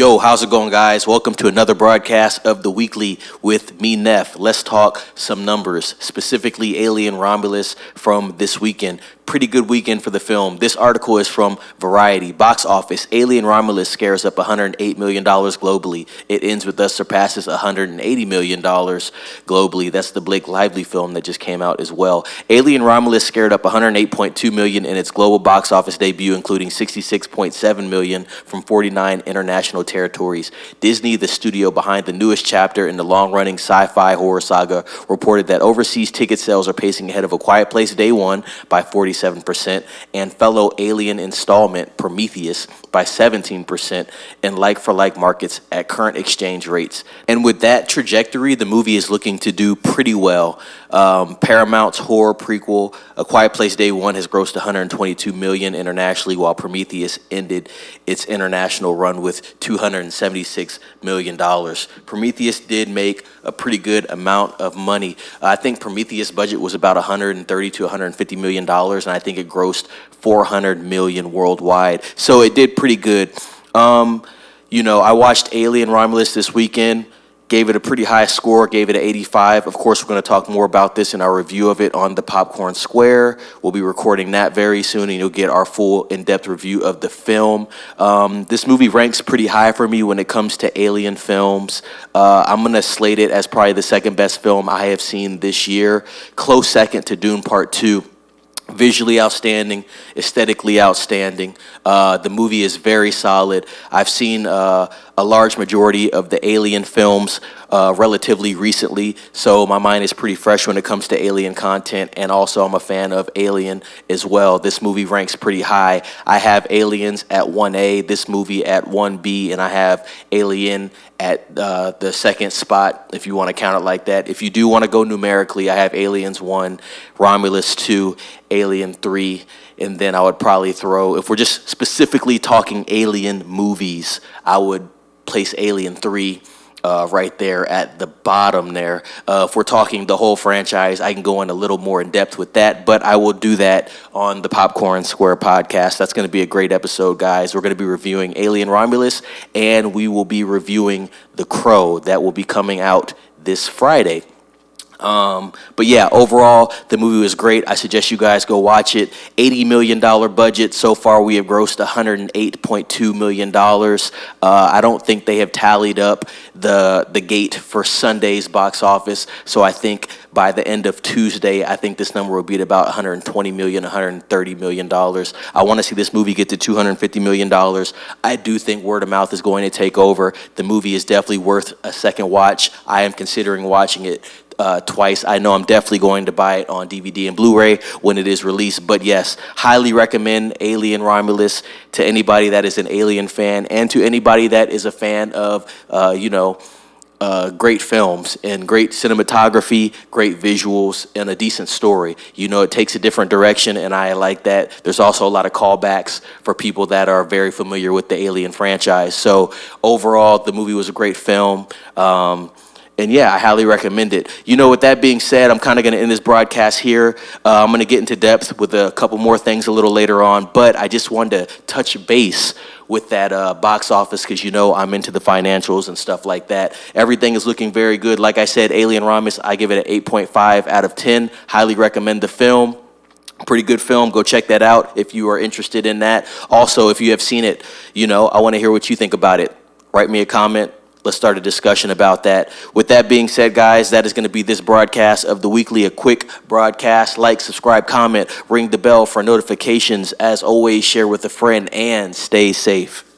Yo, how's it going, guys? Welcome to another broadcast of The Weekly with me, Neff. Let's talk some numbers, specifically Alien Romulus from this weekend. Pretty good weekend for the film. This article is from Variety. Box office, Alien Romulus scares up $108 million globally. It ends with us surpasses $180 million globally. That's the Blake Lively film that just came out as well. Alien Romulus scared up $108.2 million in its global box office debut, including $66.7 million from 49 international territories. Disney, the studio behind the newest chapter in the long-running sci-fi horror saga, reported that overseas ticket sales are pacing ahead of A Quiet Place Day One by 47% and fellow Alien installment Prometheus by 17% in like-for-like markets at current exchange rates. And with that trajectory, the movie is looking to do pretty well. Paramount's horror prequel, A Quiet Place Day One, has grossed $122 million internationally, while Prometheus ended its international run with $276 million. Prometheus did make a pretty good amount of money. I think Prometheus' budget was about $130 to $150 million, and I think it grossed $400 million worldwide. So it did pretty good. I watched Alien Romulus this weekend. Gave it a pretty high score, gave it an 85. Of course, we're going to talk more about this in our review of it on the Popcorn Square. We'll be recording that very soon, and you'll get our full in-depth review of the film. This movie ranks pretty high for me when it comes to Alien films. I'm going to slate it as probably the second best film I have seen this year. Close second to Dune Part 2. Visually outstanding, aesthetically outstanding. The movie is very solid. I've seen a large majority of the Alien films relatively recently, so my mind is pretty fresh when it comes to Alien content, and also I'm a fan of Alien as well. This movie ranks pretty high. I have Aliens at 1A, this movie at 1B, and I have Alien at the second spot, if you want to count it like that. If you do want to go numerically, I have Aliens 1, Romulus 2, Alien 3, and then I would probably throw, if we're just specifically talking Alien movies, I would place Alien 3 right there at the bottom there. If we're talking the whole franchise, I can go in a little more in depth with that, but I will do that on the Popcorn Square podcast. That's going to be a great episode, guys. We're going to be reviewing Alien Romulus, and we will be reviewing The Crow. That will be coming out this Friday. But yeah, overall, the movie was great. I suggest you guys go watch it. $80 million budget. So far, we have grossed $108.2 million. I don't think they have tallied up the gate for Sunday's box office. So I think by the end of Tuesday, I think this number will be at about $120 million, $130 million. I want to see this movie get to $250 million. I do think word of mouth is going to take over. The movie is definitely worth a second watch. I am considering watching it twice. I know I'm definitely going to buy it on DVD and Blu-ray when it is released. But yes, highly recommend Alien Romulus to anybody that is an Alien fan, and to anybody that is a fan of, great films and great cinematography, great visuals, and a decent story. It takes a different direction, and I like that. There's also a lot of callbacks for people that are very familiar with the Alien franchise. So overall, the movie was a great film. And yeah, I highly recommend it. With that being said, I'm kind of going to end this broadcast here. I'm going to get into depth with a couple more things a little later on, but I just wanted to touch base with that box office because I'm into the financials and stuff like that. Everything is looking very good. Like I said, Alien Romulus, I give it an 8.5 out of 10. Highly recommend the film. Pretty good film. Go check that out if you are interested in that. Also, if you have seen it, I want to hear what you think about it. Write me a comment. Let's start a discussion about that. With that being said, guys, that is going to be this broadcast of The Weekly, a quick broadcast. Like, subscribe, comment, ring the bell for notifications. As always, share with a friend, and stay safe.